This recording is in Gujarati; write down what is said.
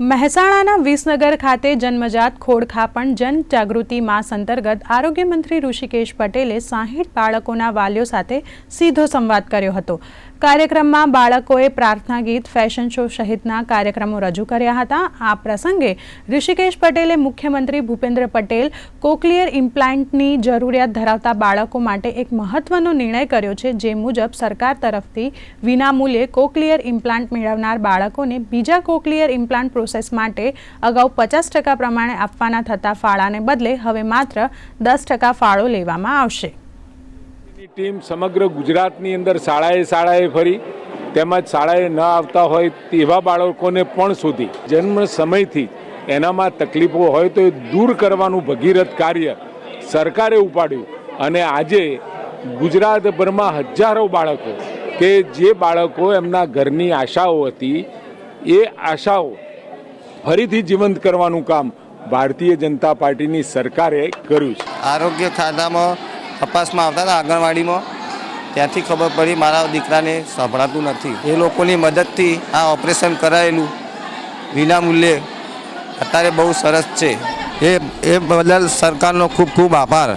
મહેસાણાના વિસનગર ખાતે જન્મજાત ખોડખાપણ જન જાગૃતિ માસ અંતર્ગત આરોગ્ય મંત્રી ઋષિકેશ પટેલે 60 બાળકોના વાલીઓ સાથે સીધો સંવાદ કર્યો હતો। કાર્યક્રમમાં બાળકોએ પ્રાર્થના ગીત, ફેશન શો સહિતના કાર્યક્રમો રજૂ કર્યા હતા। આ પ્રસંગે ઋષિકેશ પટેલે મુખ્યમંત્રી ભૂપેન્દ્ર પટેલ કોક્લિયર ઇમ્પ્લાન્ટની જરૂરિયાત ધરાવતા બાળકો માટે એક મહત્વનો નિર્ણય કર્યો છે, જે મુજબ સરકાર તરફથી વિનામૂલ્યે કોક્લિયર ઇમ્પ્લાન્ટ મેળવનાર બાળકોને બીજા કોક્લિયર ઇમ્પ્લાન્ટ પ્રોસેસ માટે અગાઉ 50% પ્રમાણે આપવાના થતા ફાળાને બદલે હવે માત્ર 10% ફાળો લેવામાં આવશે। टीम समग्र गुजरातनी अंदर शाळाए फरी તેમજ શાળાએ ન આવતા હોય તેવા બાળકોને પણ શોધી જન્મ સમયથી એનામાં તકલીફો હોય તો એ દૂર કરવાનું ભગીરથ કાર્ય સરકારે ઉપાડ્યું અને આજે ગુજરાતભરમાં હજારો બાળકો કે જે બાળકો એમના ઘરની આશાઓ હતી એ આશાઓ ફરીથી જીવંત કરવાનું કામ ભારતીય જનતા પાર્ટીની સરકારે કર્યું છે। આરોગ્ય ખાતામાં તપાસમાં આવતા હતા આંગણવાડીમાં, ત્યાંથી ખબર પડી મારા દીકરાને સંભળાતું નથી। એ લોકોની મદદથી આ ઓપરેશન કરાયેલું વિનામૂલ્યે અત્યારે બહુ સરસ છે। એ બદલ સરકારનો ખૂબ ખૂબ આભાર।